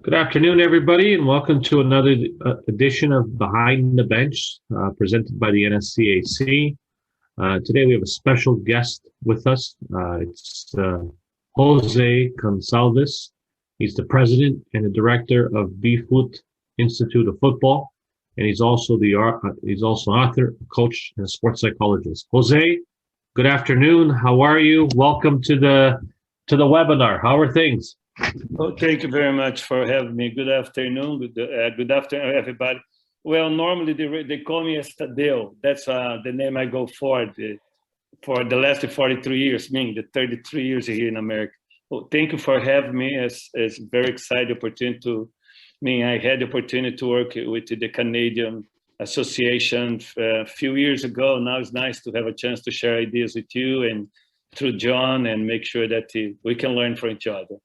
Good afternoon, everybody, and welcome to another edition of Behind the Bench, presented by the NSCAC. Today we have a special guest with us. It's Jose Gonzalez. He's the president and the director of B-Foot Institute of Football, and he's also author, coach, and sports psychologist. Jose, good afternoon. How are you? Welcome to the webinar. How are things? Well, thank you very much for having me. Good afternoon. Good afternoon, everybody. Well, normally they call me as Tadeo. That's the name I go for the last 43 years, meaning the 33 years here in America. Well, thank you for having me. It's very exciting opportunity I had the opportunity to work with the Canadian Association a few years ago. Now it's nice to have a chance to share ideas with you and through John and make sure that we can learn from each other.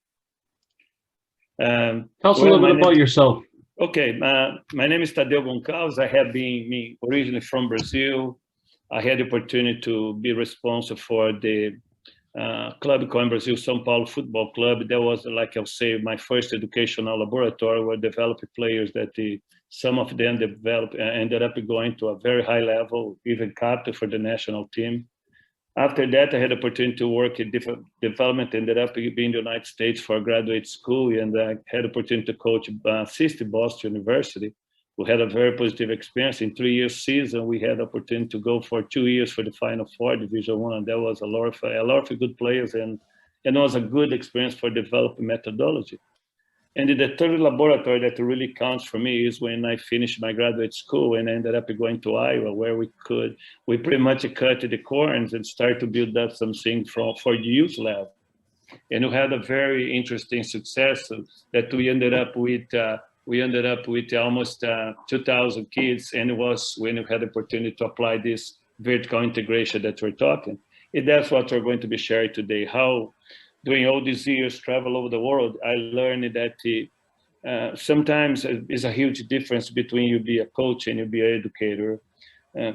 Tell us a little bit about yourself. Okay, my name is Tadeo Gonzalez. I have been originally from Brazil. I had the opportunity to be responsible for the club called Brazil São Paulo Football Club. That was, like I'll say, my first educational laboratory where developing players that some of them ended up going to a very high level, even captain for the national team. After that, I had the opportunity to work in different development, ended up being in the United States for graduate school, and I had the opportunity to coach Sister Boston University. We had a very positive experience. In 3 years season, we had the opportunity to go for 2 years for the Final Four, Division I. That was a lot of good players, and it was a good experience for developing methodology. And the third laboratory that really counts for me is when I finished my graduate school and ended up going to Iowa, where we pretty much cut the corners and started to build up something for the youth level. And we had a very interesting success that we ended up with almost 2,000 kids, and it was when we had the opportunity to apply this vertical integration that we're talking. And that's what we're going to be sharing today, how during all these years, travel over the world, I learned that sometimes there's a huge difference between you be a coach and you be an educator.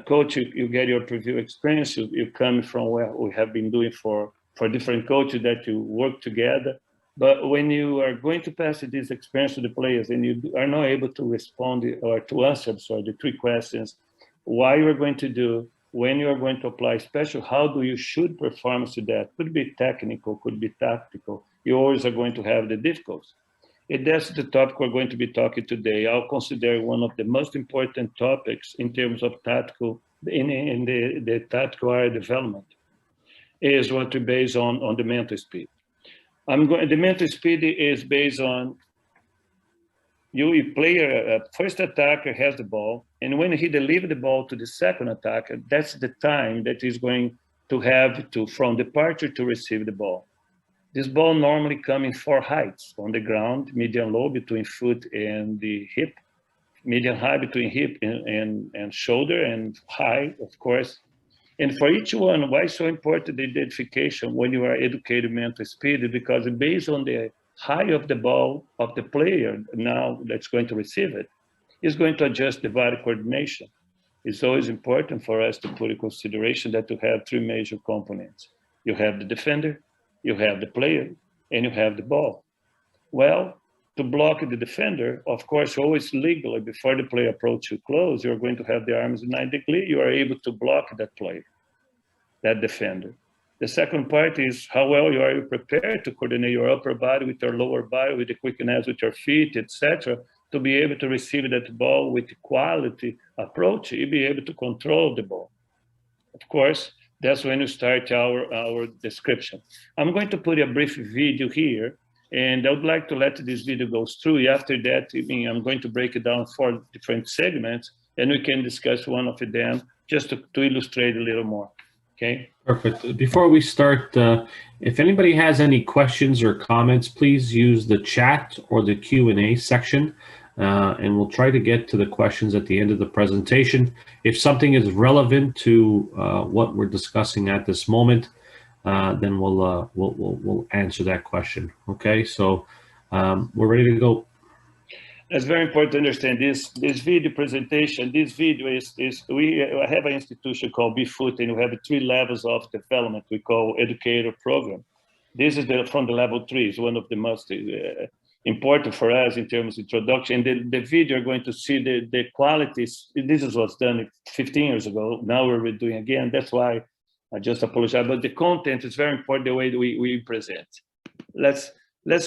Coach, you get your preview experience, you come from where we have been doing for different coaches that you work together. But when you are going to pass this experience to the players and you are not able to respond or to answer, the three questions, why you are going to do, when you are going to apply special, how do you shoot performance to that? Could be technical, could be tactical. You always are going to have the difficulties. And that's the topic we're going to be talking today. I'll consider one of the most important topics in terms of tactical, in the tactical area development, is what we base on the mental speed. The mental speed is based on you player, first attacker has the ball, and when he delivers the ball to the second attacker, that's the time that he's going to have from departure to receive the ball. This ball normally comes in 4 heights: on the ground, medium low between foot and the hip, medium high between hip and shoulder, and high, of course. And for each one, why is so important the identification when you are educating mental speed? Because based on the height of the ball of the player now that's going to receive it, is going to adjust the body coordination. It's always important for us to put in consideration that you have 3 major components. You have the defender, you have the player, and you have the ball. Well, to block the defender, of course, always legally, before the player approaches you close, you're going to have the arms 90 degrees. You are able to block that player, that defender. The second part is how well you are prepared to coordinate your upper body with your lower body, with the quickness with your feet, etc., to be able to receive that ball with quality approach. You'll be able to control the ball. Of course, that's when you start our description. I'm going to put a brief video here, and I would like to let this video go through. After that, I'm going to break it down 4 different segments, and we can discuss one of them just to illustrate a little more. Okay. Perfect. Before we start, if anybody has any questions or comments, please use the chat or the Q&A section, and we'll try to get to the questions at the end of the presentation. If something is relevant to what we're discussing at this moment, then we'll answer that question. Okay, so we're ready to go. It's very important to understand this video presentation. This video we have an institution called B-Foot, and we have 3 levels of development we call educator program. This is from the level 3. It's one of the most important for us in terms of introduction. The video, you're going to see the qualities. This is what's done 15 years ago. Now we're redoing again. That's why I just apologize. But the content is very important, the way that we present. Let's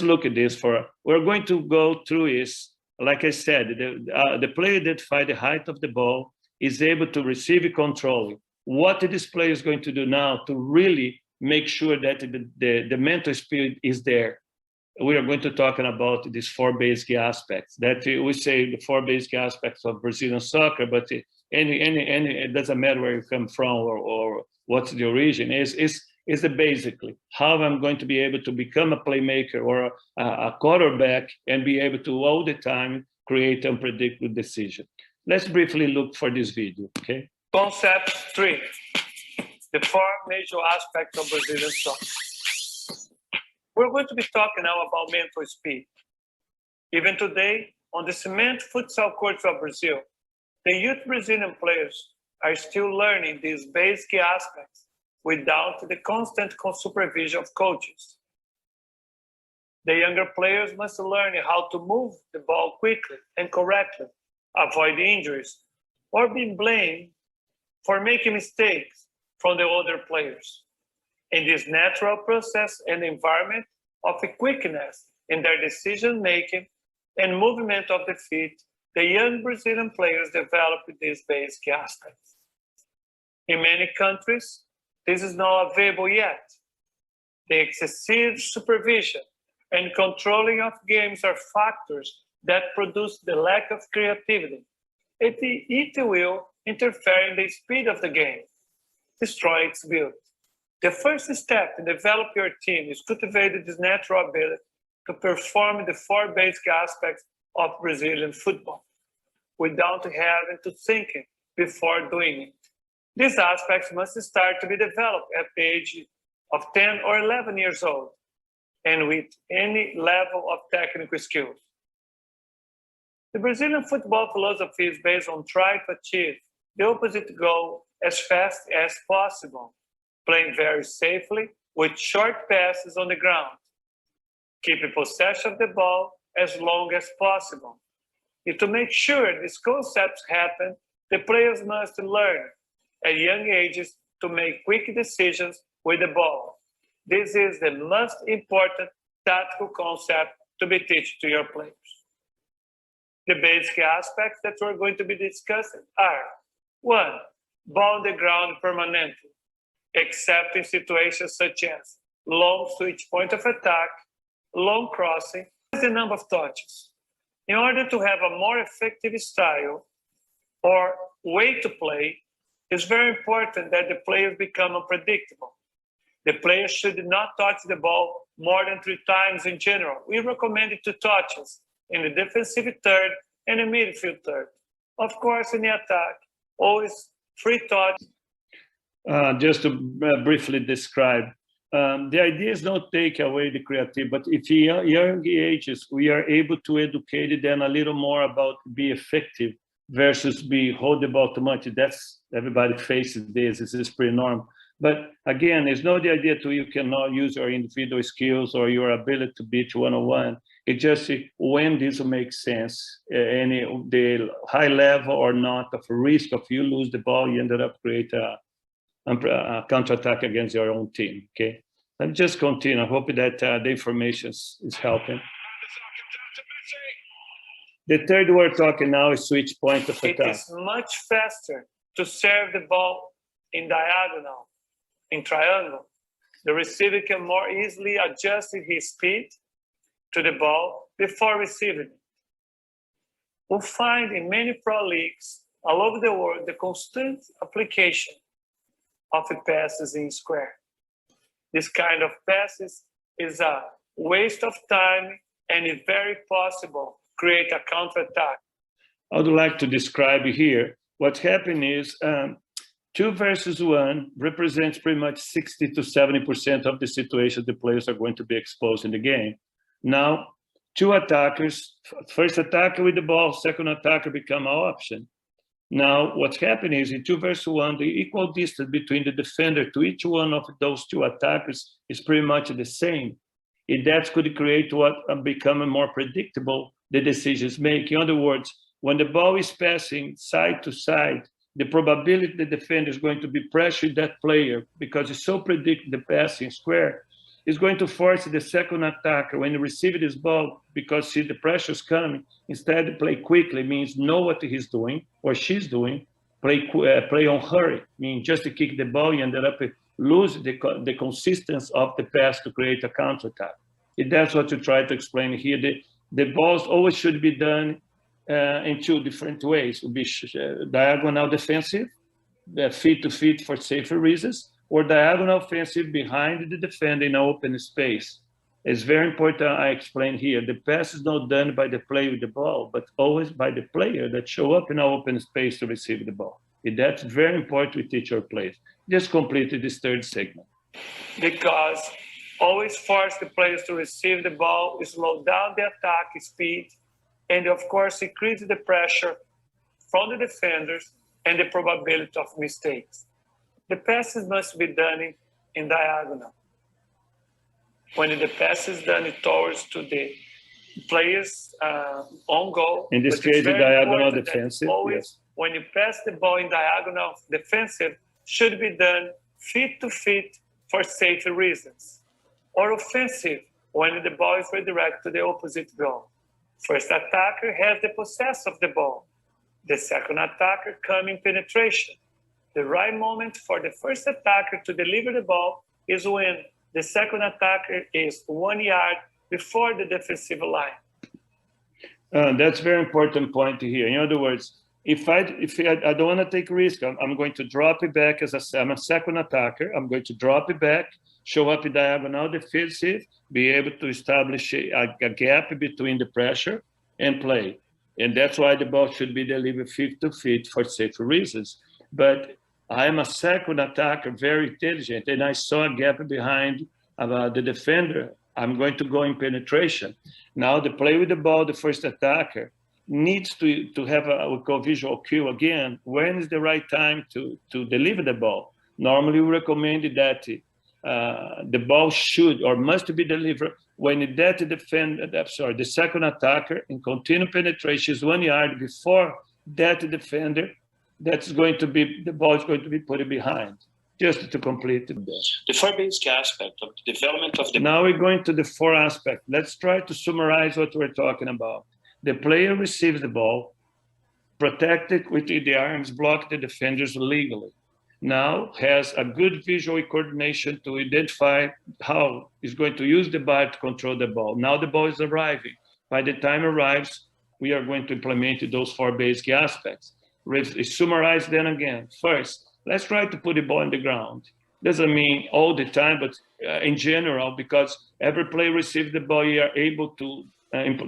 look at this. We're going to go through is, like I said, the player identifies the height of the ball, is able to receive it, control it. What this player is going to do now to really make sure that the mental spirit is there. We are going to talk about these four basic aspects that we say the four basic aspects of Brazilian soccer, but it doesn't matter where you come from or what's the origin, is basically how I'm going to be able to become a playmaker or a quarterback and be able to all the time create unpredictable decision. Let's briefly look for this video, okay? Concept 3, the four major aspects of Brazilian soccer. We're going to be talking now about mental speed. Even today, on the cement futsal courts of Brazil, the youth Brazilian players are still learning these basic aspects without the constant supervision of coaches. The younger players must learn how to move the ball quickly and correctly, avoid injuries, or be blamed for making mistakes from the older players. In this natural process and environment of quickness in their decision-making and movement of the feet, the young Brazilian players develop these basic aspects. In many countries, this is not available yet. The excessive supervision and controlling of games are factors that produce the lack of creativity. It will interfere in the speed of the game, destroy its beauty. The first step to develop your team is cultivate this natural ability to perform the four basic aspects of Brazilian football without having to think it before doing it. These aspects must start to be developed at the age of 10 or 11 years old and with any level of technical skills. The Brazilian football philosophy is based on trying to achieve the opposite goal as fast as possible, playing very safely with short passes on the ground, keeping possession of the ball as long as possible. And to make sure these concepts happen, the players must learn at young ages to make quick decisions with the ball. This is the most important tactical concept to be taught to your players. The basic aspects that we're going to be discussing are: 1, ball on the ground permanently, except in situations such as long switch point of attack, long crossing, the number of touches. In order to have a more effective style or way to play, it's very important that the players become unpredictable. The players should not touch the ball more than 3 times in general. We recommend 2 touches in the defensive third and the midfield third. Of course, in the attack, always 3 touches. Just to briefly describe, the idea is not take away the creativity, but if young ages, we are able to educate them a little more about be effective versus be hold the ball too much. That's everybody faces this. This is pretty normal. But again, it's not the idea to you cannot use your individual skills or your ability to beat one-on-one. It's just when this makes sense, the high level or not of risk of you lose the ball, you ended up create a counterattack against your own team. Okay, let me just continue. I hope that the information is helping. The third we're talking now is switch point of attack. It is much faster to serve the ball in diagonal, in triangle. The receiver can more easily adjust his speed to the ball before receiving it. We'll find in many pro leagues all over the world the constant application of the passes in square. This kind of passes is a waste of time and if very possible, create a counterattack. I would like to describe here what's happening is 2 versus 1 represents pretty much 60 to 70% of the situations the players are going to be exposed in the game. Now, 2 attackers, first attacker with the ball, second attacker become an option. Now, what's happening is in 2 versus 1, the equal distance between the defender to each one of those 2 attackers is pretty much the same. That could create what become more predictable the decisions make. In other words, when the ball is passing side to side, the probability the defender is going to be pressuring that player because it's so predictable the passing square is going to force the second attacker when he receives this ball, because see the pressure is coming, instead of play quickly means know what he's doing or she's doing, play on hurry, means just to kick the ball, you ended up lose the consistency of the pass to create a counterattack. That's what you try to explain here. The balls always should be done in two different ways. It would be diagonal defensive, feet to feet for safer reasons, or diagonal offensive behind the defender in an open space. It's very important I explain here. The pass is not done by the player with the ball, but always by the player that show up in an open space to receive the ball. That's very important we teach our players. Just completed this third segment. Because always force the players to receive the ball, slow down the attack speed, and of course increase the pressure from the defenders and the probability of mistakes. The passes must be done in diagonal. When the pass is done towards to the players on goal. In this case, the diagonal defensive. Always, yes. When you pass the ball in diagonal defensive, should be done feet to feet for safety reasons. Or offensive, when the ball is redirected to the opposite goal. First attacker has the possess of the ball. The second attacker comes in penetration. The right moment for the first attacker to deliver the ball is when the second attacker is 1 yard before the defensive line. That's a very important point here. In other words, if I don't want to take risk, I'm going to drop it back I'm a second attacker. I'm going to drop it back, show up in diagonal defensive, be able to establish a gap between the pressure and play. And that's why the ball should be delivered feet to feet for safer reasons. But I am a second attacker, very intelligent, and I saw a gap behind the defender. I'm going to go in penetration. Now the play with the ball, the first attacker, needs to have a visual cue again. When is the right time to deliver the ball? Normally we recommend that the ball should or must be delivered when the second attacker in continued penetration is 1 yard before that defender. That's going to be, the ball is going to be put behind, just to complete it. The four basic aspect of the development of the... Now we're going to the four aspects. Let's try to summarize what we're talking about. The player receives the ball, protected with the arms, block the defenders legally. Now has a good visual coordination to identify how he's going to use the ball to control the ball. Now the ball is arriving. By the time it arrives, we are going to implement those four basic aspects. Summarize them again. First, let's try to put the ball on the ground. Doesn't mean all the time, but in general, because every player receives the ball, you are able to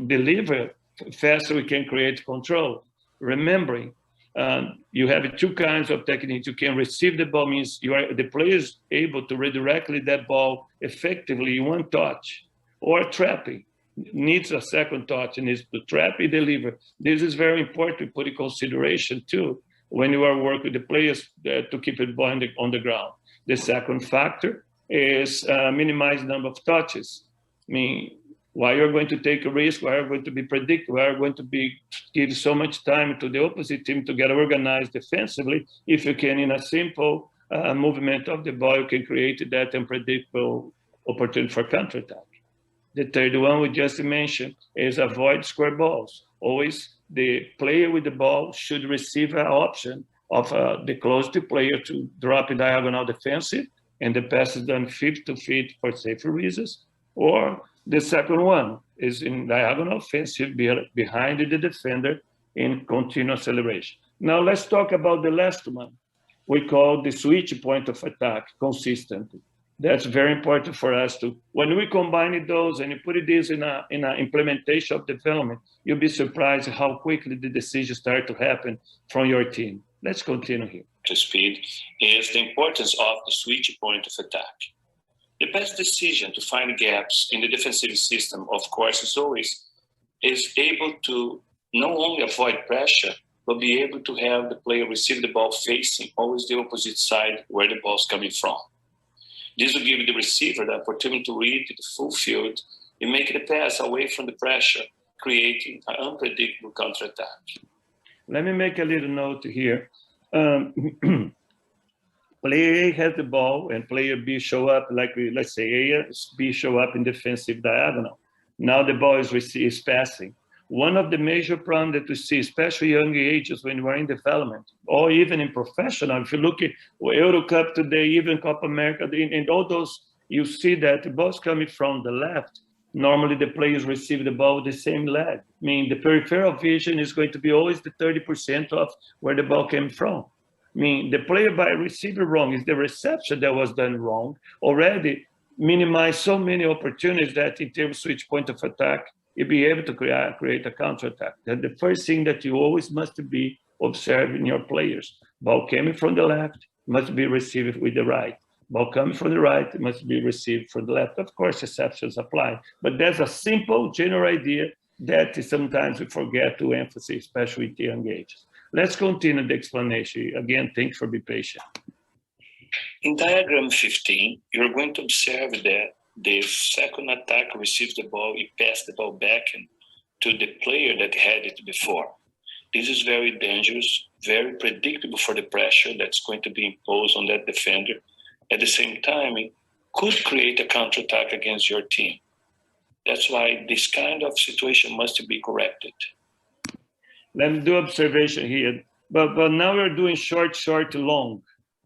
deliver faster, we can create control. Remembering, you have two kinds of techniques. You can receive the ball, means the player is able to redirect that ball effectively in one touch, or trapping. Needs a second touch and needs to trap and deliver. This is very important to put in consideration too when you are working with the players to keep it on the ground. The second factor is minimize number of touches. I mean, why you're going to take a risk, why you're going to be predictable, why you're going to give so much time to the opposite team to get organized defensively. If you can, in a simple movement of the ball, you can create that unpredictable opportunity for counterattack. The third one we just mentioned is avoid square balls. Always the player with the ball should receive an option of the closest player to drop a diagonal defensive, and the pass is done feet to feet for safer reasons. Or the second one is in diagonal offensive behind the defender in continuous acceleration. Now let's talk about the last one. We call the switch point of attack consistently. That's very important for us to, when we combine those and you put this in an implementation of development, you'll be surprised how quickly the decisions start to happen from your team. Let's continue here. To speed is the importance of the switch point of attack. The best decision to find gaps in the defensive system, of course, is able to not only avoid pressure, but be able to have the player receive the ball facing always the opposite side where the ball is coming from. This will give the receiver the opportunity to read the full field and make the pass away from the pressure, creating an unpredictable counterattack. Let me make a little note here. Player A has the ball and player B show up, like let's say A, B show up in defensive diagonal. Now the ball is passing. One of the major problems that we see, especially young ages when we're in development, or even in professional, if you look at Euro Cup today, even Copa America, in all those, you see that the ball's coming from the left. Normally the players receive the ball with the same leg. I mean, the peripheral vision is going to be always the 30% of where the ball came from. I mean, the player by receiver wrong is the reception that was done wrong, already minimize so many opportunities that in terms of switch point of attack, you'll be able to create a counterattack. That's the first thing that you always must be observing your players. Ball coming from the left must be received with the right. Ball coming from the right must be received from the left. Of course, exceptions apply, but there's a simple general idea that sometimes we forget to emphasize, especially with young ages. Let's continue the explanation. Again, thanks for being patient. In diagram 15, you're going to observe that the second attacker receives the ball, he passes the ball back to the player that had it before. This is very dangerous, very predictable for the pressure that's going to be imposed on that defender. At the same time, it could create a counterattack against your team. That's why this kind of situation must be corrected. Let me do observation here, but now we're doing short, long.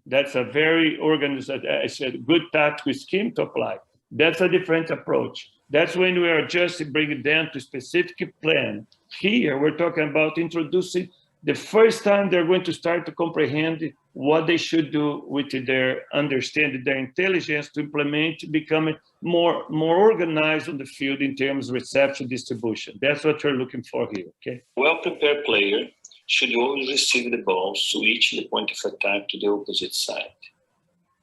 That's a very organized, I said, good tactical scheme to apply. That's a different approach. That's when we are just bringing it down to specific plan. Here, we're talking about introducing the first time they're going to start to comprehend what they should do with their understanding, their intelligence to implement, becoming more organized on the field in terms of reception distribution. That's what we're looking for here, okay? Well-prepared player should always receive the ball, switch the point of attack to the opposite side.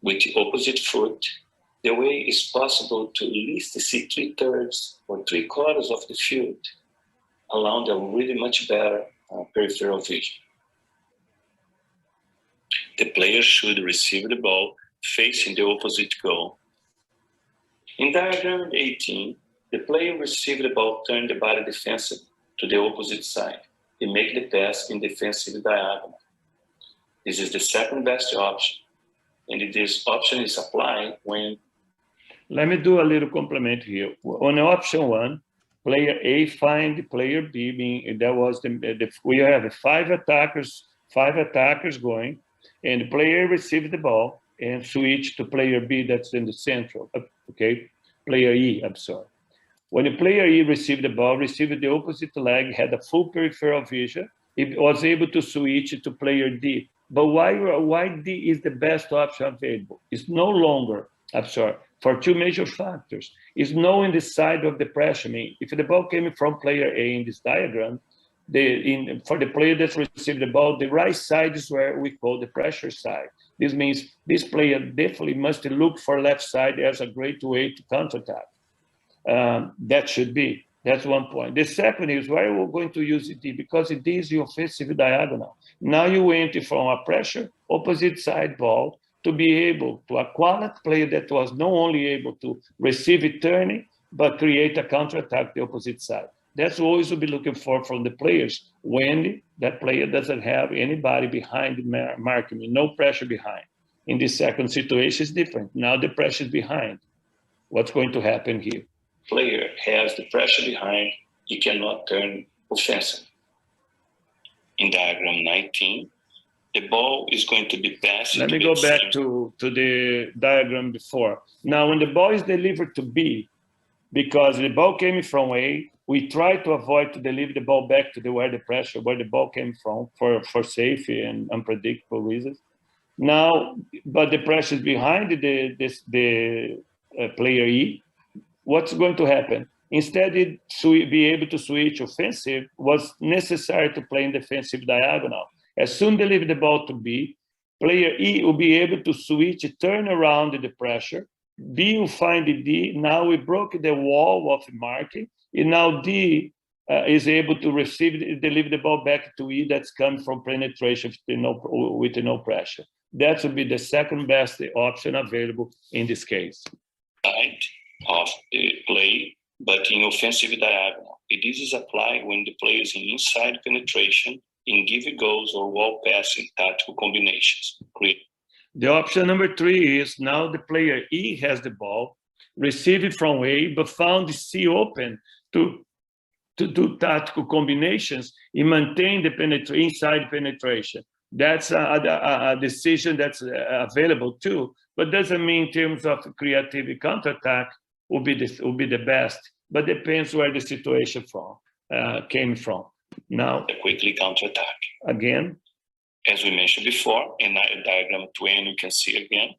With the opposite foot, the way is possible to at least see 3/3 or 3/4 of the field, allowing a really much better peripheral vision. The player should receive the ball facing the opposite goal. In diagram 18, the player receives the ball, turn the body defensive to the opposite side. They make the pass in defensive diagonal. This is the second best option, and this option is applied when... Let me do a little complement here. On option 1, player A find player B, meaning that was we have five attackers going, and player receives the ball and switch to player B that's in the central, okay? Player E, I'm sorry. When the player E received the ball, received the opposite leg, had a full peripheral vision, it was able to switch to player D. But why D is the best option available? It's no longer, I'm sorry, for two major factors. It's knowing the side of the pressure. I mean, if the ball came from player A in this diagram, for the player that received the ball, the right side is where we call the pressure side. This means this player definitely must look for left side as a great way to counterattack. That should be. That's one point. The second is why we're going to use D, because it is the offensive diagonal. Now you enter from a pressure opposite side ball to be able to a quality player that was not only able to receive it turning, but create a counterattack the opposite side. That's always we'll be looking for from the players when that player doesn't have anybody behind marking, no pressure behind. In this second situation, it's different. Now the pressure is behind. What's going to happen here? Player has the pressure behind, he cannot turn offensive. In diagram 19, the ball is going to be passed. Let me go back to the diagram before. Now, when the ball is delivered to B, because the ball came from A, we try to avoid to deliver the ball back to where the ball came from for safety and unpredictable reasons. Now, but the pressure is behind the player E. What's going to happen? Instead of be able to switch offensive, was necessary to play in defensive diagonal. As soon deliver the ball to B, player E will be able to switch, turn around the pressure. B will find the D. Now we broke the wall of marking, and now D is able to deliver the ball back to E that's come from penetration with no pressure. That would be the second best option available in this case. Side of the play, but in offensive diagonal. This is applied when the player is in inside penetration, in give goals or wall passing tactical combinations. The option number 3 is now the player E has the ball, receive it from A, but found C open to do tactical combinations and maintain the inside penetration. That's a decision that's available too, but doesn't mean in terms of creativity counterattack will be the best, but depends where the situation came from. Now, quickly counterattack. Again, as we mentioned before, in diagram 20, you can see again,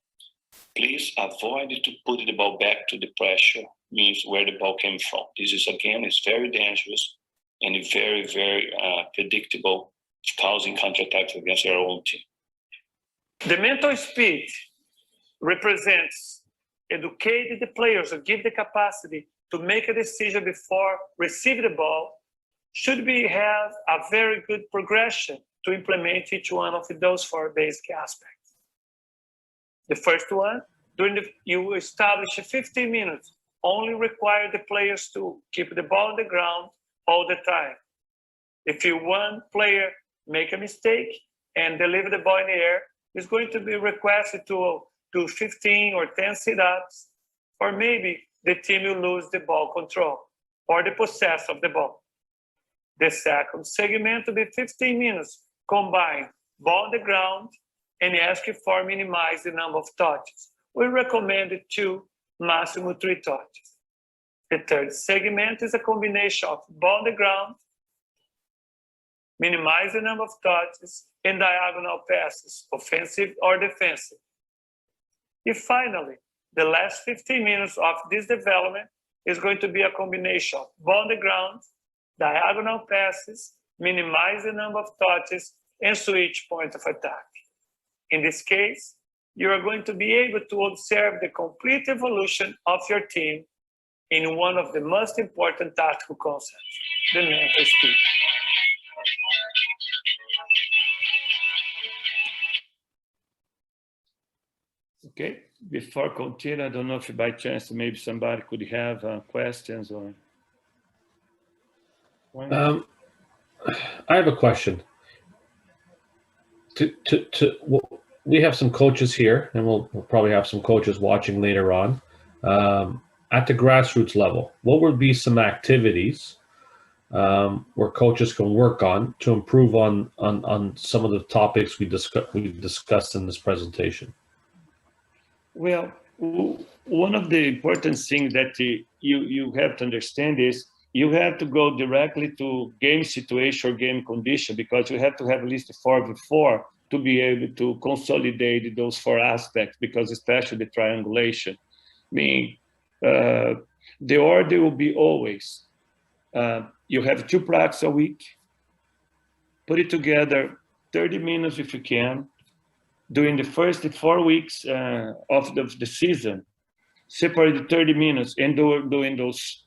please avoid to put the ball back to the pressure, means where the ball came from. This is, again, is very dangerous and very, very predictable, causing counterattacks against our own team. The mental speed represents educating the players or give the capacity to make a decision before receiving the ball. Should we have a very good progression to implement each one of those 4 basic aspects? The first one, you establish 15 minutes, only require the players to keep the ball on the ground all the time. If one player make a mistake and deliver the ball in the air, it's going to be requested to do 15 or 10 sit-ups, or maybe the team will lose the ball control or the possess of the ball. The second segment will be 15 minutes, combine ball on the ground and ask for minimize the number of touches. We recommend 2, maximum 3 touches. The third segment is a combination of ball on the ground, minimize the number of touches, and diagonal passes, offensive or defensive. And finally, the last 15 minutes of this development is going to be a combination of ball on the ground, diagonal passes, minimize the number of touches, and switch point of attack. In this case, you are going to be able to observe the complete evolution of your team in one of the most important tactical concepts, the mental speed. Okay, before continue, I don't know if by chance maybe somebody could have questions or. I have a question. We have some coaches here, and we'll probably have some coaches watching later on. At the grassroots level, what would be some activities where coaches can work on to improve on some of the topics we discussed in this presentation? Well, one of the important things that you have to understand is you have to go directly to game situation or game condition, because you have to have at least 4v4 to be able to consolidate those 4 aspects, because especially the triangulation. Meaning, the order will be always, you have 2 practices a week, put it together 30 minutes if you can, during the first 4 weeks of the season, separate 30 minutes and doing those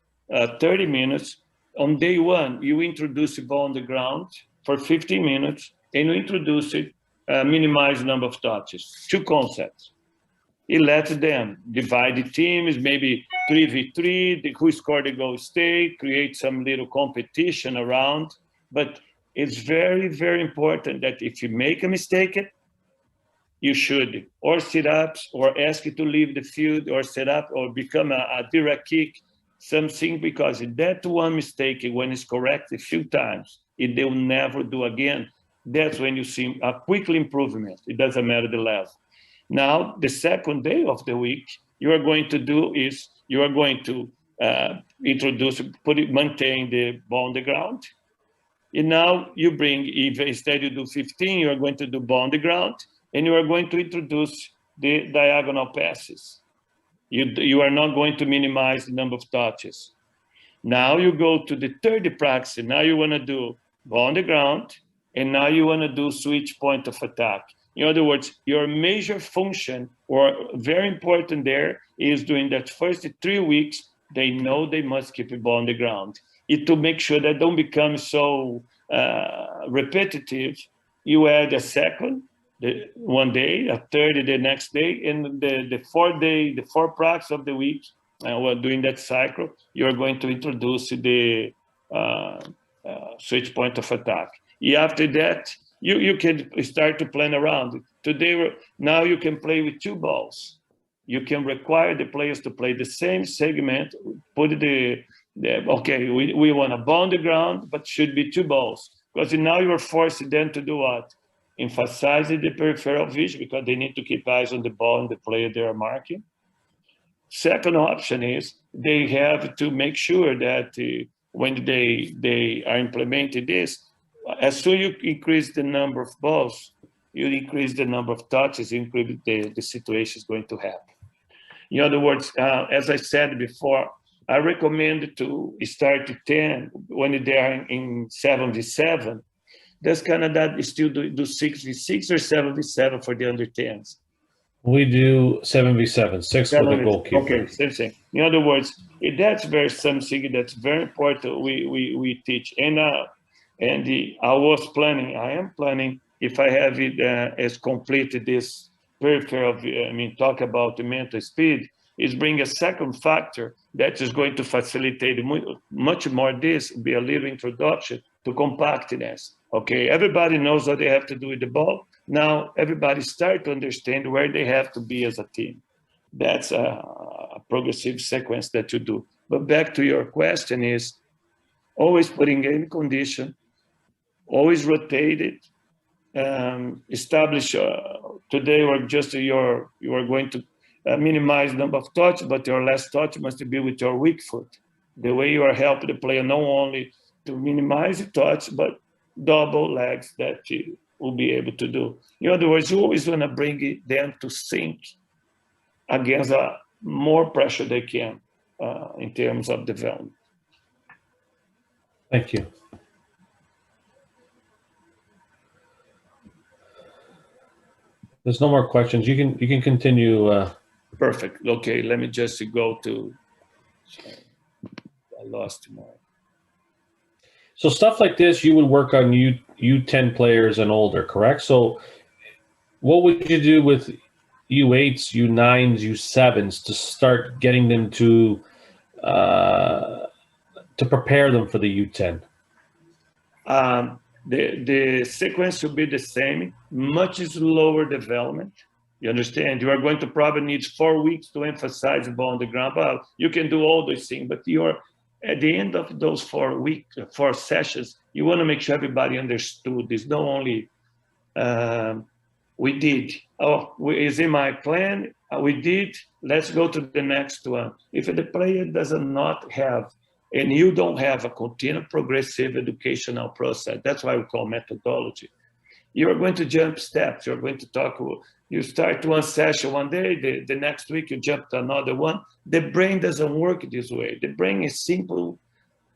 30 minutes. On day 1, you introduce the ball on the ground for 15 minutes, and you introduce it, minimize number of touches. 2 concepts. It lets them divide the teams, maybe 3v3, who scored the goal stay, create some little competition around. But it's very, very important that if you make a mistake, you should or sit up or ask it to leave the field or set up or become a direct kick, something, because that one mistake, when it's correct a few times, they will never do again. That's when you see a quick improvement. It doesn't matter the level. Now, the second day of the week, you are going to do is you are going to maintain the ball on the ground. And now you bring, if instead you do 15, you are going to do ball on the ground, and you are going to introduce the diagonal passes. You are not going to minimize the number of touches. Now you go to the third practice. Now you want to do ball on the ground, and now you want to do switch point of attack. In other words, your major function, or very important there, is during that first 3 weeks, they know they must keep the ball on the ground. To make sure that don't become so repetitive, you add a second, one day, a 30 the next day, and the 4 practice of the week, during that cycle, you're going to introduce the switch point of attack. After that, you can start to plan around it. Today, now you can play with 2 balls. You can require the players to play the same segment, put okay, we want a ball on the ground, but should be 2 balls. Because now you're forcing them to do what? Emphasizing the peripheral vision, because they need to keep eyes on the ball and the player they are marking. Second option is they have to make sure that when they are implementing this, as soon as you increase the number of balls, you increase the number of touches, increase the situation is going to happen. In other words, as I said before, I recommend to start to 10 when they are in 7v7. Does Canada still do 6v6 or 7v7 for the under 10s? We do 7v7, 6 with a goalkeeper. Okay, same thing. In other words, that's something that's very important. We teach, and I am planning, if I have it as completed this peripheral, talk about the mental speed, is bring a second factor that is going to facilitate much more this, be a little introduction to compactness. Okay, everybody knows what they have to do with the ball. Now everybody start to understand where they have to be as a team. That's a progressive sequence that you do. But back to your question is always putting game condition, always rotate it, establish today or just you are going to minimize number of touch, but your last touch must be with your weak foot. The way you are helping the player not only to minimize the touch, but double legs that you will be able to do. In other words, you always want to bring them to sink against more pressure they can in terms of development. Thank you. There's no more questions. You can continue. Perfect. Okay, let me just go to. I lost tomorrow. So stuff like this, you would work on U10 players and older, correct? So what would you do with U8s, U9s, U7s to start getting them to prepare them for the U10? The sequence should be the same, much slower development. You understand? You are going to probably need 4 weeks to emphasize the ball on the ground. Well, you can do all those things, but you're at the end of those 4 sessions, you want to make sure everybody understood. There's not only we did. Is in my plan? We did. Let's go to the next one. If the player does not have, and you don't have a continued progressive educational process, that's why we call methodology. You're going to jump steps. You're going to talk. You start one session one day, the next week you jump to another one. The brain doesn't work this way. The brain is simple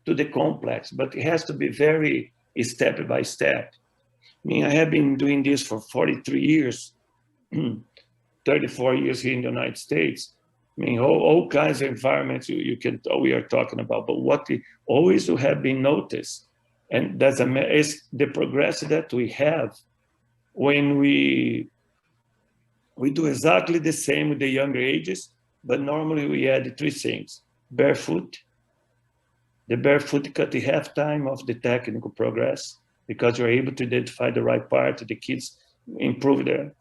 to the complex, but it has to be very step by step. I have been doing this for 43 years, 34 years here in the United States. All kinds of environments we are talking about, but what always have been noticed, and is the progress that we have when we do exactly the same with the younger ages, but normally we add 3 things. Barefoot. The barefoot cut the half time of the technical progress because you're able to identify the right part, the kids improve there.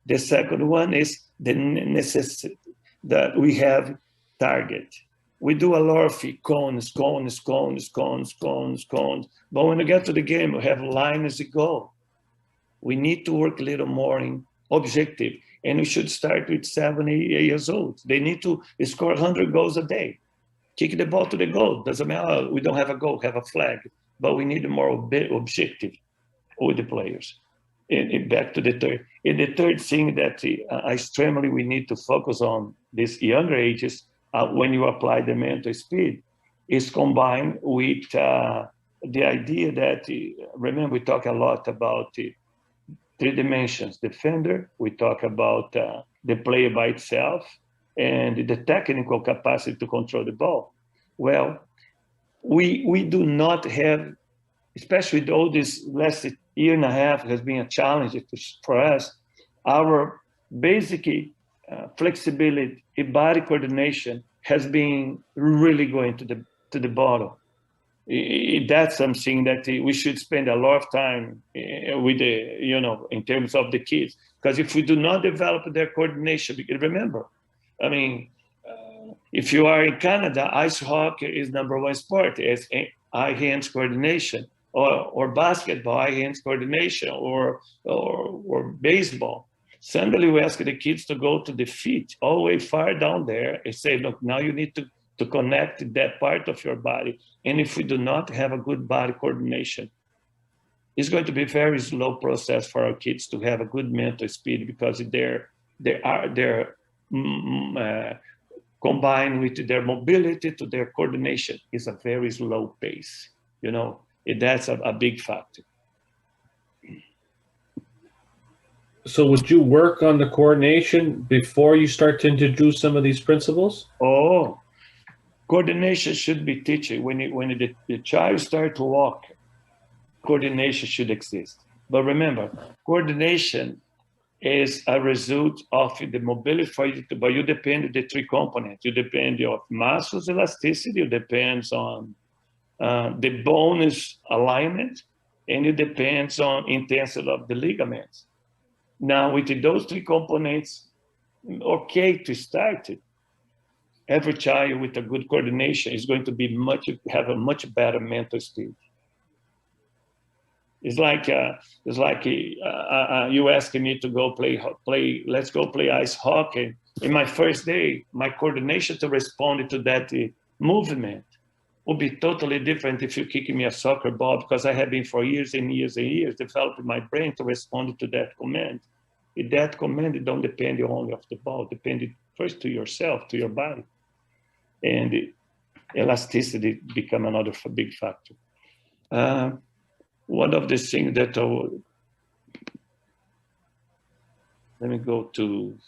The second one is the necessity that we have target. We do a lot of cones, but when we get to the game, we have line as a goal. We need to work a little more in objective, and we should start with 7, 8 years old. They need to score 100 goals a day. Kick the ball to the goal. Doesn't matter, we don't have a goal, have a flag, but we need more objective with the players. And back to the third. And the third thing that extremely we need to focus on these younger ages, when you apply the mental speed, is combined with the idea that, remember, we talk a lot about 3 dimensions. Defender, we talk about the player by itself, and the technical capacity to control the ball. Well, we do not have, especially all this last year and a half has been a challenge for us. our basic flexibility, body coordination has been really going to the bottom. That's something that we should spend a lot of time with the, in terms of the kids. Because if we do not develop their coordination, because remember, I mean, if you are in Canada, ice hockey is #1 sport. It's eye-hands coordination, or basketball, eye-hands coordination, or baseball. Suddenly we ask the kids to go to the feet all the way far down there and say, look, now you need to connect that part of your body. And if we do not have a good body coordination, it's going to be a very slow process for our kids to have a good mental speed, because they're combined with their mobility to their coordination is a very slow pace. That's a big factor. So would you work on the coordination before you start to introduce some of these principles? Oh, coordination should be taught. When the child starts to walk, coordination should exist. But remember, coordination is a result of the mobility for you, but you depend on the three components. You depend on muscles elasticity, you depends on the bones alignment, and it depends on intensity of the ligaments. Now, with those three components, okay to start it. Every child with a good coordination is going to have a much better mental speed. It's like you asking me to go play. Let's go play ice hockey. In my first day, my coordination to respond to that movement would be totally different if you kick me a soccer ball, because I have been for years and years and years developing my brain to respond to that command. That command, it don't depend only of the ball, depend first to yourself, to your body. And elasticity become another big factor. One of the things that let me go to,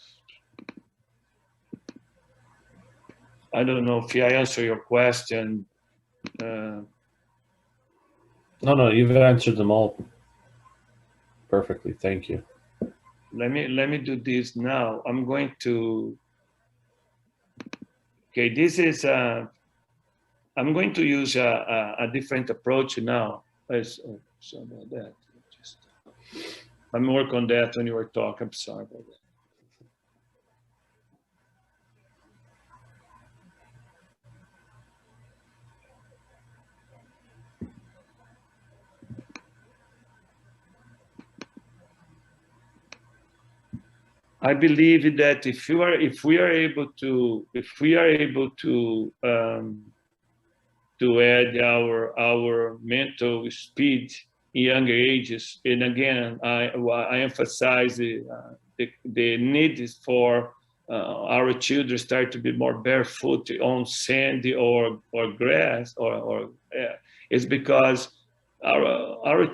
I don't know if I answer your question. No, you've answered them all perfectly. Thank you. Let me do this now. I'm going to. Okay, this is. I'm going to use a different approach now. Sorry about that. I'm working on that when you were talking. I'm sorry about that. I believe that if we are able to add our mental speed in younger ages, and again, I emphasize the need for our children start to be more barefoot on sand or grass, it's because our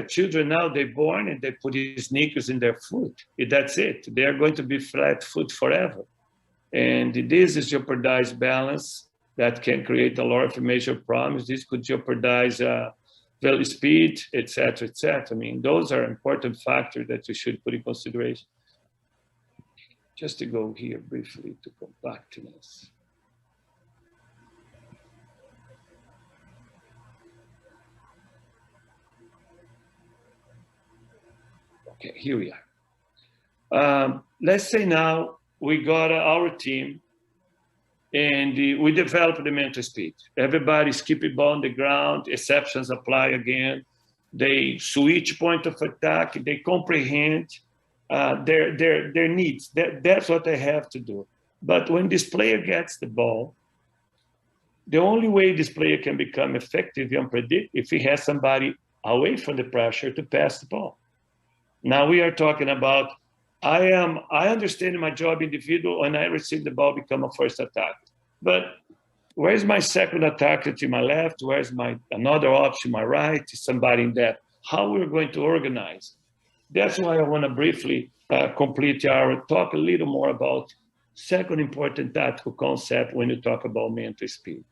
children now, they're born and they put sneakers in their foot. That's it. They are going to be flat foot forever. And this is jeopardize balance that can create a lot of major problems. This could jeopardize very speed, et cetera, et cetera. I mean, those are important factors that you should put in consideration. Just to go here briefly to compactness. Okay, here we are. Let's say now we got our team and we develop the mental speed. Everybody's keeping ball on the ground, exceptions apply again. They switch point of attack, they comprehend their needs. That's what they have to do. But when this player gets the ball, the only way this player can become effective and predict if he has somebody away from the pressure to pass the ball. Now we are talking about, I understand my job individual and I receive the ball, become a first attack. But where's my second attacker to my left? Where's my another option, my right? Somebody in that. How we're going to organize. That's why I want to briefly complete our talk a little more about second important tactical concept when you talk about mental speed.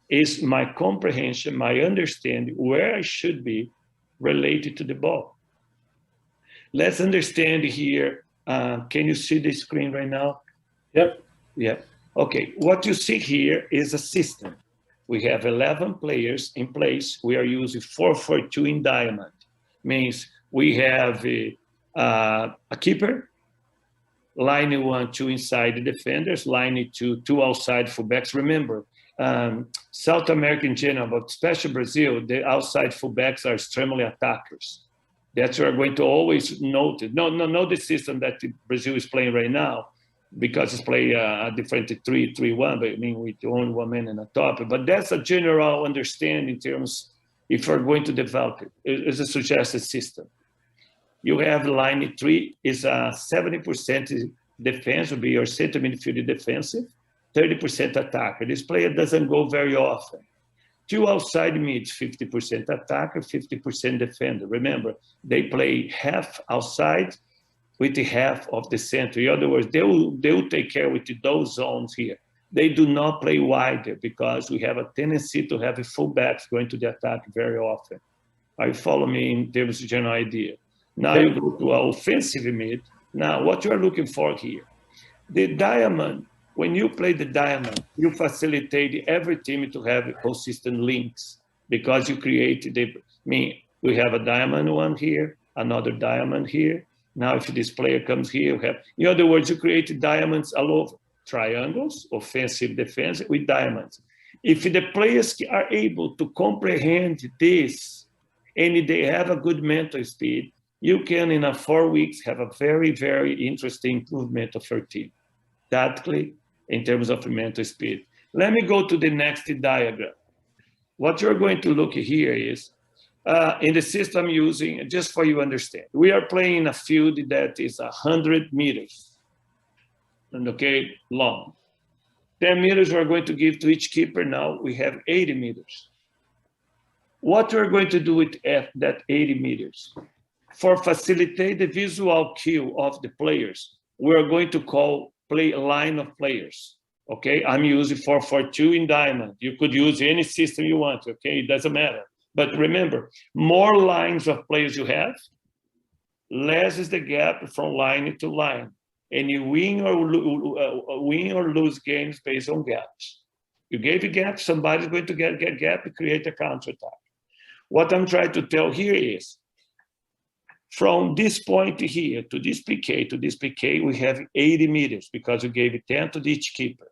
Is my comprehension, my understanding where I should be related to the ball. Let's understand here Can you see the screen right now? Yep. Yeah. Okay. What you see here is a system. We have 11 players in place. We are using 4-4-2 in diamond. Means we have a keeper, line 1, 2 inside the defenders, line 2, 2 outside fullbacks. Remember, South America in general, but especially Brazil, the outside fullbacks are extremely attackers. That's what we're going to always note. No, the system that Brazil is playing right now, because it's playing a different 3-3-1, but I mean with only one man in the top. But that's a general understanding in terms, if we're going to develop it. It's a suggested system. You have line 3 is a 70% defense, will be your center midfield defensive, 30% attacker. This player doesn't go very often. 2 outside mids, 50% attacker, 50% defender. Remember, they play half outside with the half of the center. In other words, they will take care with those zones here. They do not play wider because we have a tendency to have fullbacks going to the attack very often. Are you follow me in terms of general idea? Now you go to our offensive mid. Now, what you are looking for here, the diamond. When you play the diamond, you facilitate every team to have consistent links because you create we have a diamond one here, another diamond here. Now, if this player comes here, you have, in other words, you create diamonds all over, triangles, offensive, defensive, with diamonds. If the players are able to comprehend this and they have a good mental speed, you can, in 4 weeks, have a very, very interesting improvement of your team, tactically, in terms of mental speed. Let me go to the next diagram. What you're going to look here is, in the system using, just for you understand, we are playing in a field that is 100 meters, and okay, long. 10 meters we're going to give to each keeper. Now we have 80 meters. What we're going to do with that 80 meters? For facilitate the visual cue of the players, we're going to call play a line of players. Okay, I'm using 4-4-2 in diamond. You could use any system you want. Okay, it doesn't matter. But remember, more lines of players you have, less is the gap from line to line, and you win or lose games based on gaps. You gave a gap, somebody's going to get a gap to create a counterattack. What I'm trying to tell here is, from this point here to this PK, we have 80 meters because we gave 10 to each keeper.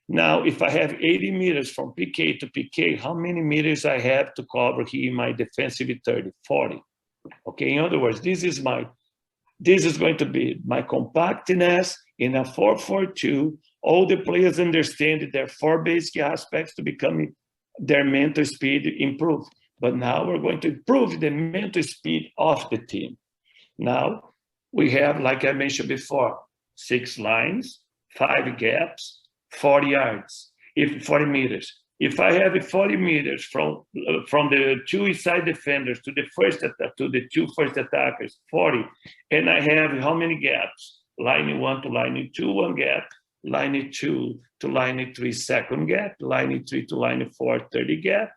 Now, if I have 80 meters from PK to PK, how many meters I have to cover here in my defensive 30, 40? Okay, in other words, this is going to be my compactness in a 4-4-2. All the players understand that there are 4 basic aspects to becoming their mental speed improved. But now we're going to improve the mental speed of the team. Now we have, like I mentioned before, 6 lines, 5 gaps, 40 yards, 40 meters. If I have 40 meters from the 2 inside defenders to the 2 first attackers, 40, and I have how many gaps? Line 1 to line 2, 1 gap. Line 2 to line 3, second gap. Line 3 to line 4, 30 gap.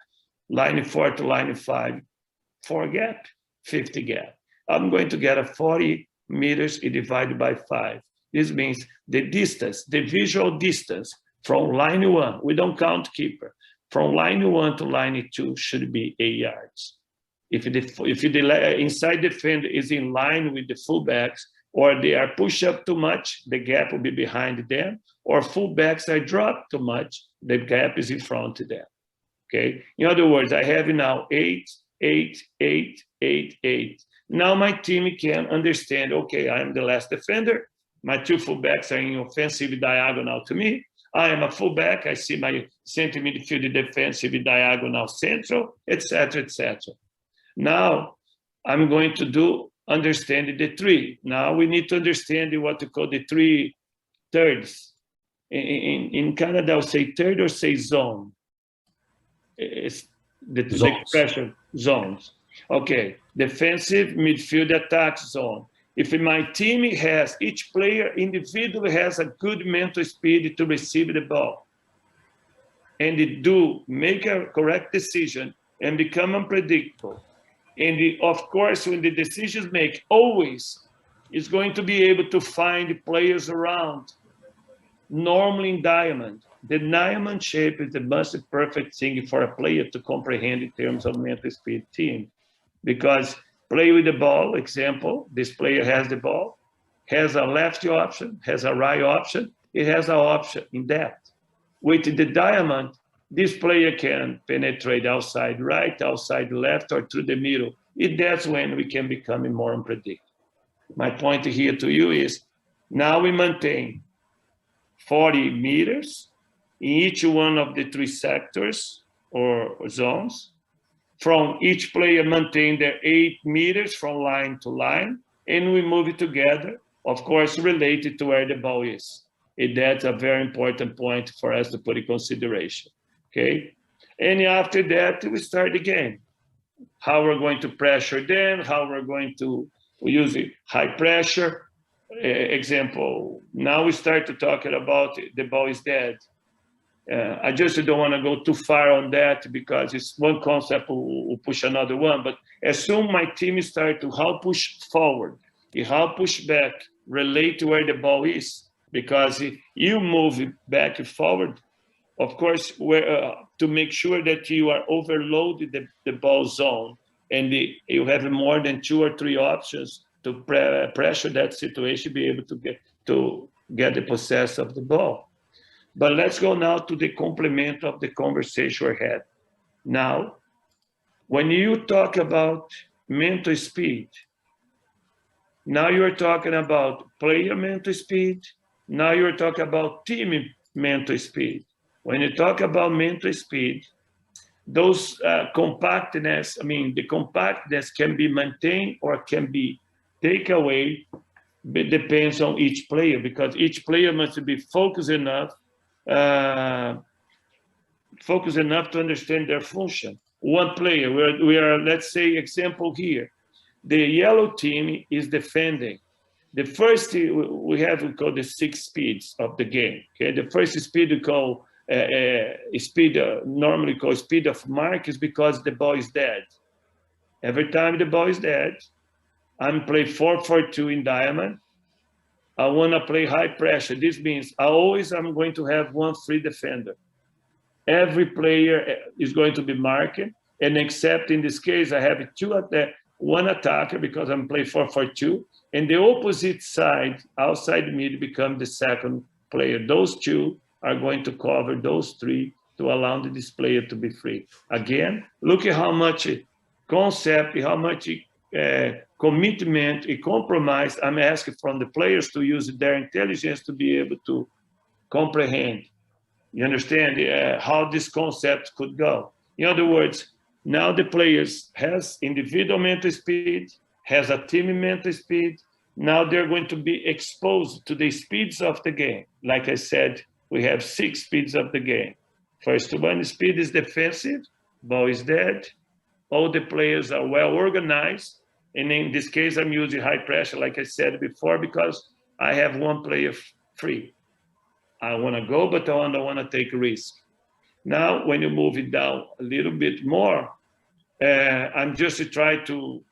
Line 4 to line 5, 4 gap, 50 gap. I'm going to get a 40 meters divided by 5. This means the distance, the visual distance from line 1, we don't count keeper, from line 1 to line 2 should be 8 yards. If the inside defender is in line with the fullbacks, or they are pushed up too much, the gap will be behind them, or fullbacks are dropped too much, the gap is in front of them. Okay. In other words, I have now 8, 8, 8, 8, 8. Now my team can understand, okay, I am the last defender. My 2 fullbacks are in offensive diagonal to me. I am a fullback. I see my center midfield defensive diagonal central, etc., etc. Now I'm going to do understand the 3. Now we need to understand what we call the 3 thirds. In Canada, I'll say third or say zone. It's the expression zones. Okay, defensive midfield attack zone. If my team has, each player individually has a good mental speed to receive the ball and make a correct decision and become unpredictable. And of course, when the decisions make, always is going to be able to find players around. Normally in diamond, the diamond shape is the most perfect thing for a player to comprehend in terms of mental speed team. Because play with the ball, example, this player has the ball, has a lefty option, has a right option, it has an option in depth. With the diamond, this player can penetrate outside right, outside left, or through the middle. That's when we can become more unpredictable. My point here to you is, now we maintain 40 meters in each one of the three sectors or zones. From each player maintain their 8 meters from line to line, and we move it together, of course, related to where the ball is. And that's a very important point for us to put in consideration, okay? And after that, we start the game. How we're going to pressure them, how we're going to use it, high pressure. Example, now we start to talk about the ball is dead. I just don't want to go too far on that because it's one concept will push another one. But as soon my team start to how push forward, how push back, relate to where the ball is, because if you move back and forward, of course, to make sure that you are overloaded the ball zone and you have more than 2 or 3 options to pressure that situation, be able to get the possess of the ball. But let's go now to the complement of the conversation we had. Now, when you talk about mental speed, now you're talking about player mental speed. Now you're talking about team mental speed. When you talk about mental speed, those compactness, the compactness can be maintained or can be taken away. It depends on each player, because each player must be focused enough to understand their function. One player, we are, let's say, example here, the yellow team is defending. The first we have, we call the 6 speeds of the game. Okay, the first speed we call normally called speed of mark, is because the ball is dead. Every time the ball is dead, I'm playing 4-4-2 in diamond. I want to play high pressure. This means I'm going to have one free defender. Every player is going to be marked, and except in this case, I have one attacker because I'm playing 4-4-2, and the opposite side, outside mid, become the second player. Those 2 are going to cover those 3 to allow this player to be free. Again, look at how much concept, how much commitment, a compromise I'm asking from the players to use their intelligence to be able to comprehend. You understand how this concept could go? In other words, now the players has individual mental speed, has a team mental speed. Now they're going to be exposed to the speeds of the game. Like I said, we have 6 speeds of the game. First one speed is defensive, ball is dead. All the players are well organized. And in this case, I'm using high pressure, like I said before, because I have one player free. I want to go, but I don't want to take a risk. Now, when you move it down a little bit more, I'm just trying to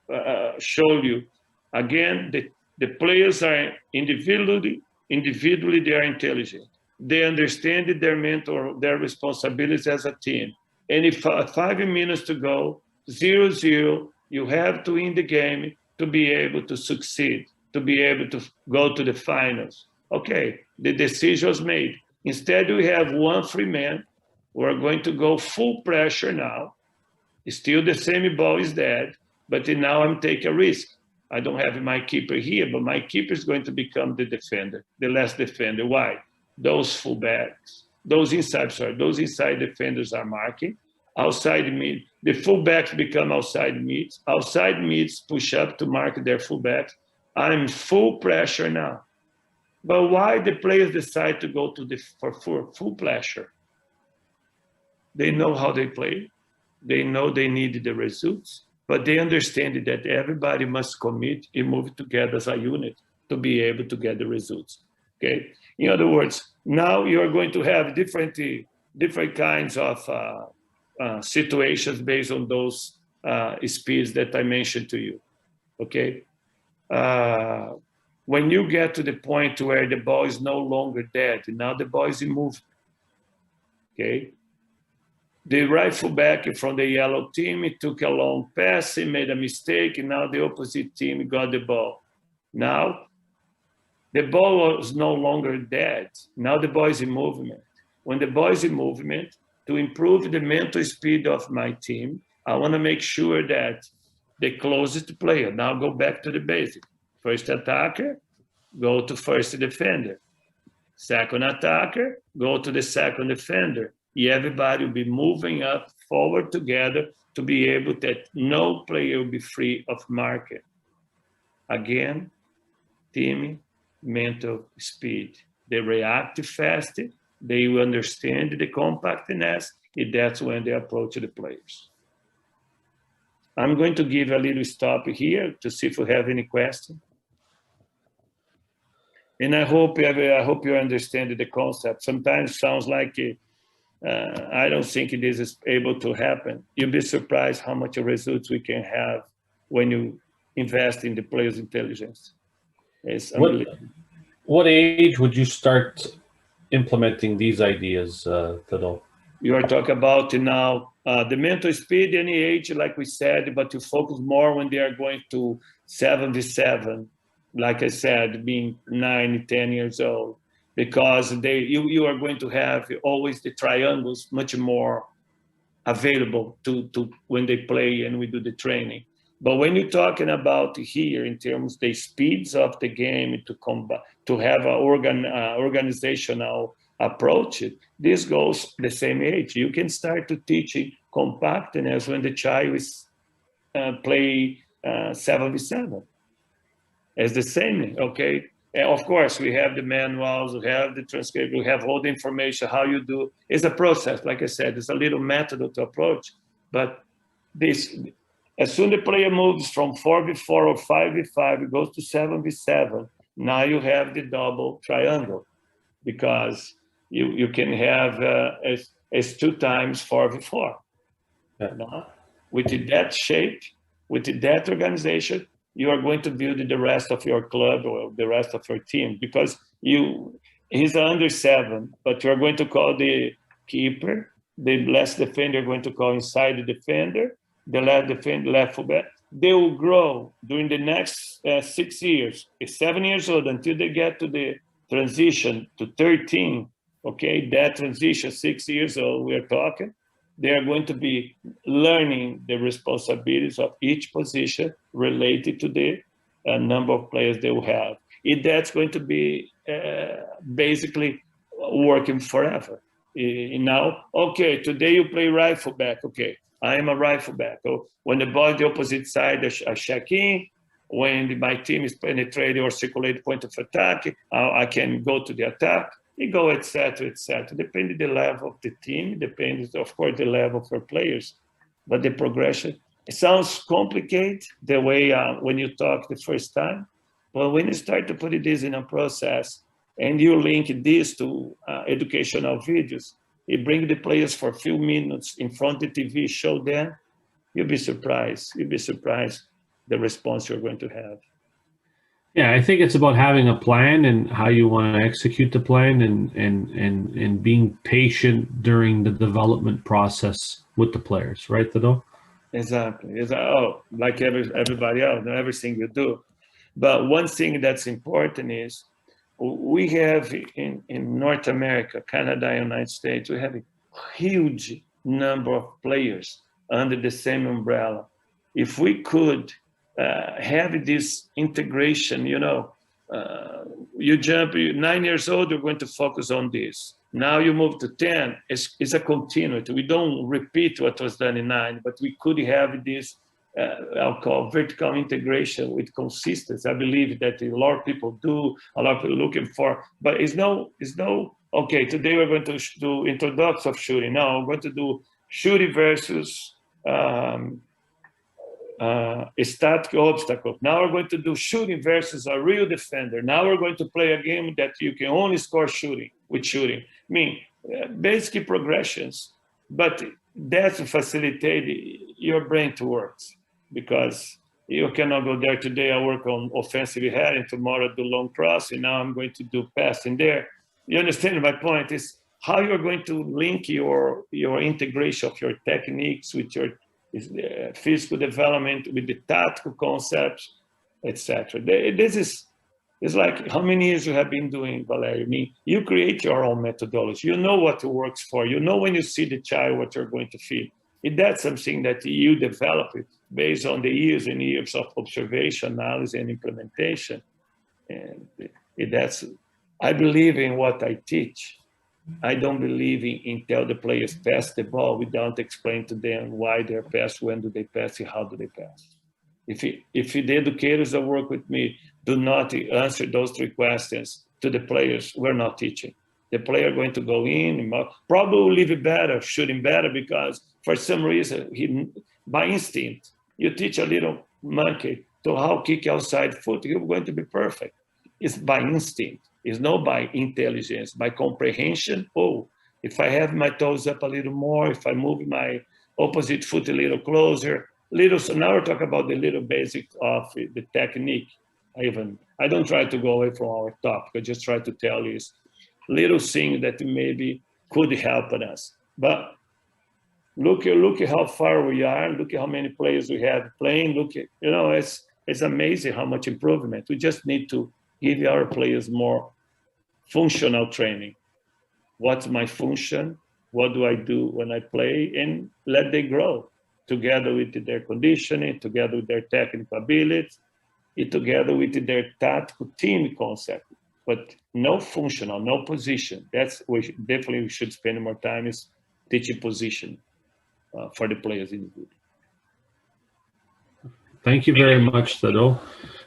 show you, again, the players are individually they are intelligent. They understand their responsibilities as a team. And if 5 minutes to go, 0-0, you have to win the game to be able to succeed, to be able to go to the finals. Okay, the decision was made. Instead, we have one free man. We're going to go full pressure now. Still the same ball is dead, but now I'm taking a risk. I don't have my keeper here, but my keeper is going to become the defender, the last defender. Why? Those fullbacks, those inside defenders are marking. Outside mid, the fullbacks become outside mids. Outside mids push up to mark their fullbacks. I'm full pressure now. But why the players decide to go for full pressure? They know how they play. They know they need the results, but they understand that everybody must commit and move together as a unit to be able to get the results. Okay. In other words, now you are going to have different kinds of situations based on those speeds that I mentioned to you. Okay. when you get to the point where the ball is no longer dead, now the ball is in movement, okay? The right fullback from the yellow team, he took a long pass, he made a mistake, and now the opposite team got the ball. Now, the ball was no longer dead. Now the ball is in movement. When the ball is in movement, to improve the mental speed of my team, I want to make sure that the closest player, now go back to the basic. First attacker, go to first defender. Second attacker, go to the second defender. Everybody will be moving up forward together to be able that no player will be free of marker. Again, team mental speed. They react fast, they will understand the compactness, and that's when they approach the players. I'm going to give a little stop here to see if we have any question. And I hope you understand the concept. Sometimes it sounds like I don't think this is able to happen. You'll be surprised how much results we can have when you invest in the player's intelligence. It's unbelievable. What age would you start implementing these ideas, Tadeu? You are talking about now the mental speed, any age, like we said, but to focus more when they are going to 7v7, like I said, being 9, 10 years old, because you are going to have always the triangles much more available to when they play and we do the training. But when you're talking about here in terms of the speeds of the game to have an organizational approach, this goes the same age. You can start to teaching compactness when the child is play 7v7. It's the same, okay? And of course, we have the manuals, we have the transcript, we have all the information, how you do. It's a process, like I said, it's a little method to approach. But this, as soon as the player moves from 4v4 or 5v5, it goes to 7v7. Now you have the double triangle, because you can have as 2 times 4v4. Yeah. Now, with that shape, with that organization, you are going to build the rest of your club or the rest of your team, because he's under 7, but you're going to call the keeper, the last defender, you're going to call inside the defender, the left defender, left fullback. They will grow during the next 6 years, 7 years old, until they get to the transition to 13. Okay, that transition, 6 years old, we're talking. They are going to be learning the responsibilities of each position related to the number of players they will have. That's going to be basically working forever. Now, okay, today you play right fullback. Okay, I am a right fullback. So when the ball is the opposite side, I check in. When my team is penetrating or circulating point of attack, I can go to the attack. You go, etc., etc. Depending the level of the team, depends, of course, the level for players. But the progression, it sounds complicated the way when you talk the first time. But when you start to put this in a process and you link this to educational videos, you bring the players for a few minutes in front of the TV, show them, you'll be surprised. You'll be surprised the response you're going to have. Yeah, I think it's about having a plan and how you want to execute the plan, and being patient during the development process with the players, right, Tadeu? Exactly. Like everybody else, everything you do. But one thing that's important is we have in North America, Canada, United States, we have a huge number of players under the same umbrella. If we could have this integration, you jump, you're 9 years old, you're going to focus on this. Now you move to 10, it's a continuity. We don't repeat what was done in 9, but we could have this, I'll call vertical integration with consistency. I believe that a lot of people do, a lot of people looking for, but it's no, okay, today we're going to do introduction of shooting. Now we're going to do shooting versus a static obstacle. Now we're going to do shooting versus a real defender. Now we're going to play a game that you can only score with shooting. I mean, basic progressions, but that's to facilitate your brain to work, because You cannot go there today. I work on offensive heading, tomorrow I do long cross, and now I'm going to do passing there. You understand my point? Is how you're going to link your integration of your techniques with your physical development, with the tactical concepts, etc. This is, it's like how many years you have been doing, Valerio? I mean, you create your own methodology. You know what works for you. You know when you see the child what you're going to feed. That's something that you develop it based on the years and years of observation, analysis, and implementation. And that's, I believe in what I teach. I don't believe in tell the players pass the ball without explain to them why they're pass, when do they pass, and how do they pass. If the educators that work with me do not answer those 3 questions to the players, we're not teaching. The player going to go in, probably will leave it better, shooting better, because for some reason, by instinct, you teach a little monkey to how kick outside foot, he's going to be perfect. It's by instinct. It's not by intelligence, by comprehension. Oh, if I have my toes up a little more, if I move my opposite foot a little closer, so now we're talking about the little basic of the technique. I don't try to go away from our topic. I just try to tell you little things that maybe could help us. But look at how far we are. Look at how many players we have playing. Look at, it's amazing how much improvement. We just need to give our players more functional training. What's my function? What do I do when I play? And let them grow together with their conditioning, together with their technical abilities, together with their tactical team concept. But no functional, no position. That's we should spend more time is teaching position for the players in the group. Thank you very much, Tado.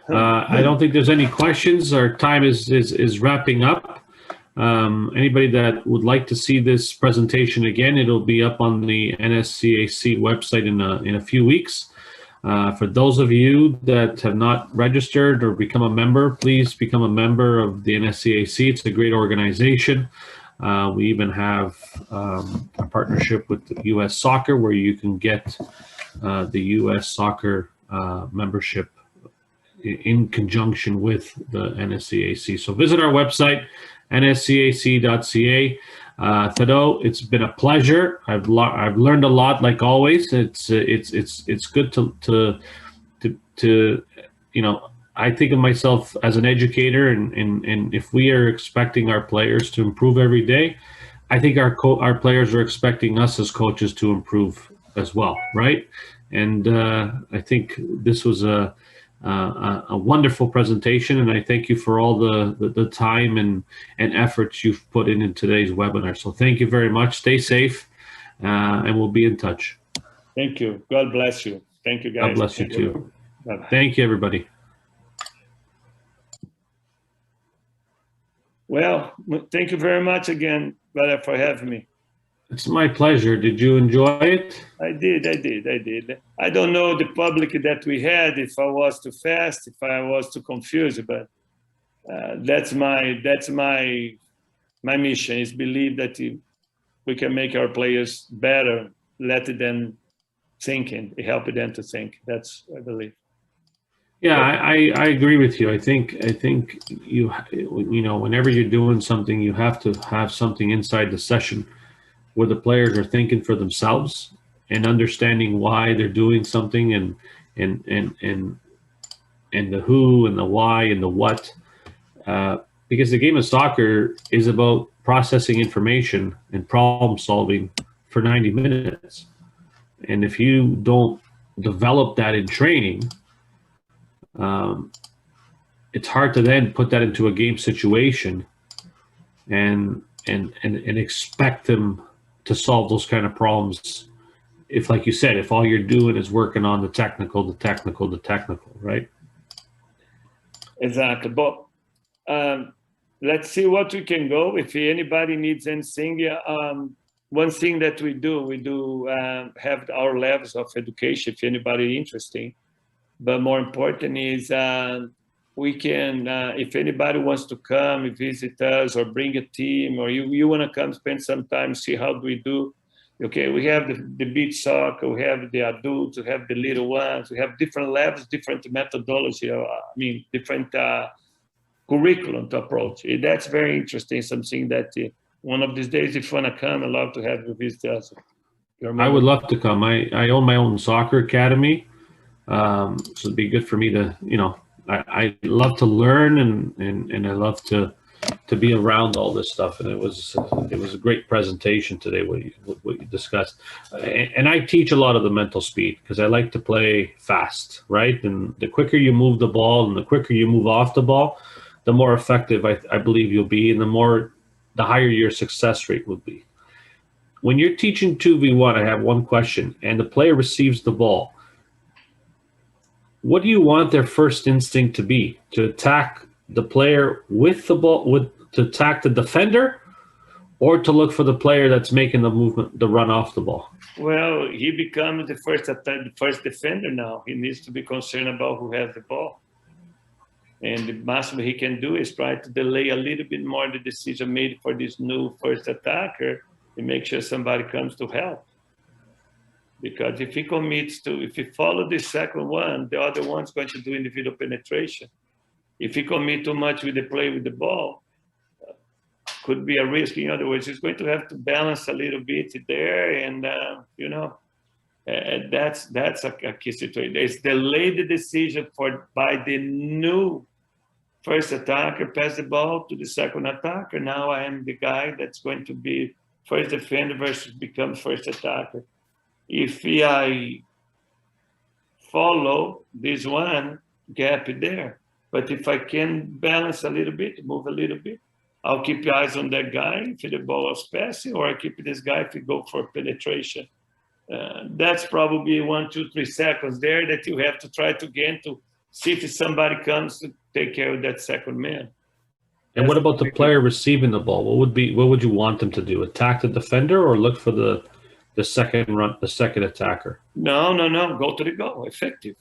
I don't think there's any questions. Our time is wrapping up. Anybody that would like to see this presentation again, it'll be up on the NSCAC website in a few weeks. For those of you that have not registered or become a member, please become a member of the NSCAC. It's a great organization. We even have a partnership with the U.S. Soccer where you can get the U.S. Soccer membership in conjunction with the NSCAC. So visit our website, nscac.ca. Tado, it's been a pleasure. I've learned a lot, like always. It's good to I think of myself as an educator, and if we are expecting our players to improve every day, I think our players are expecting us as coaches to improve as well, right? And I think this was a wonderful presentation, and I thank you for all the time and efforts you've put in today's webinar. So thank you very much. Stay safe, and we'll be in touch. Thank you. God bless you. Thank you, guys. God bless you too. Bye-bye. Thank you, everybody. Well, thank you very much again, brother, for having me. It's my pleasure. Did you enjoy it? I did. I don't know the public that we had, if I was too fast, if I was too confused, but that's my mission, is believe that we can make our players better, let them thinking, help them to think. That's, I believe. Yeah, I agree with you. I think you whenever you're doing something, you have to have something inside the session where the players are thinking for themselves and understanding why they're doing something, and the who and the why and the what, because the game of soccer is about processing information and problem solving for 90 minutes. And if you don't develop that in training, it's hard to then put that into a game situation and expect them to solve those kind of problems. If, like you said, if all you're doing is working on the technical, right? Exactly. But let's see what we can go. If anybody needs anything, one thing that we do have our levels of education, if anybody interested. But more important is we can, if anybody wants to come visit us or bring a team, or you want to come spend some time, see how we do, Okay, we have the beach soccer, we have the adults, we have the little ones, we have different levels, different methodology, different curriculum to approach. That's very interesting, something that one of these days, if you want to come, I'd love to have you visit us. I would love to come. I own my own soccer academy, so it'd be good for me to, I love to learn and I love to be around all this stuff. And it was a great presentation today, what you discussed. And I teach a lot of the mental speed because I like to play fast, right? And the quicker you move the ball and the quicker you move off the ball, the more effective I believe you'll be, and the higher your success rate will be. When you're teaching 2v1, I have one question, and the player receives the ball. What do you want their first instinct to be? To attack the player with the ball, to attack the defender, or to look for the player that's making the movement, the run off the ball? Well, he becomes the first defender now. He needs to be concerned about who has the ball. And the maximum he can do is try to delay a little bit more the decision made for this new first attacker and make sure somebody comes to help. Because if he follows the second one, the other one's going to do individual penetration. If he commits too much with the play with the ball, could be a risk. In other words, he's going to have to balance a little bit there, and that's a key situation. It's delay the decision by the new first attacker, pass the ball to the second attacker. Now I am the guy that's going to be first defender versus become first attacker. If I follow this one gap there, but if I can balance a little bit, move a little bit, I'll keep your eyes on that guy if the ball is passing, or I keep this guy if you go for penetration. That's probably 1, 2, 3 seconds there that you have to try to get to see if somebody comes to take care of that second man. And what about the player receiving the ball? What would you want them to do? Attack the defender or look for the second attacker? No. Go to the goal. Effective.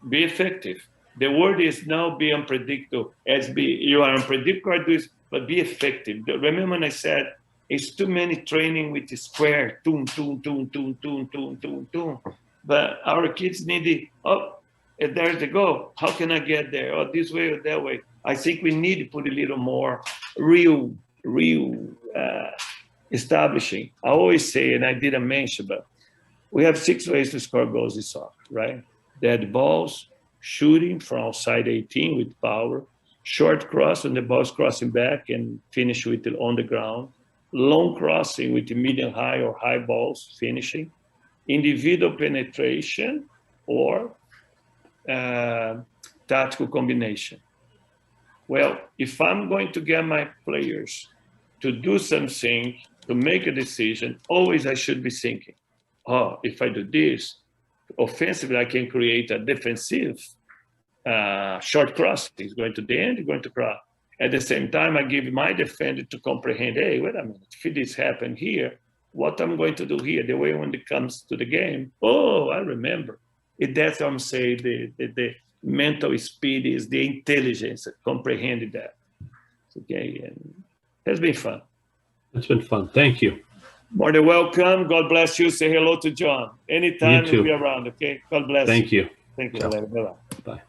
Be effective. The word is now be unpredictable. You are unpredictable, but be effective. Remember when I said it's too many training with the square, toom. But our kids need there's the goal. How can I get there? Oh, this way or that way. I think we need to put a little more real establishing. I always say, and I didn't mention, but we have 6 ways to score goals in soccer, right? Dead balls, shooting from outside 18 with power, short cross when the ball's crossing back and finish with it on the ground, long crossing with the medium high or high balls finishing, individual penetration, or tactical combination. Well, if I'm going to get my players to do something, to make a decision, always I should be thinking, if I do this, offensively, I can create a defensive short cross. He's going to the end, he's going to cross. At the same time, I give my defender to comprehend, hey, wait a minute, if this happened here, what I'm going to do here, the way when it comes to the game, I remember. That's what I'm saying, the mental speed is the intelligence, comprehending that. Okay, and it's been fun. It's been fun. Thank you. More than welcome. God bless you. Say hello to John. Anytime You too. we'll be around, okay? God bless Thank you. Thank you. Ciao. Bye-bye. Bye.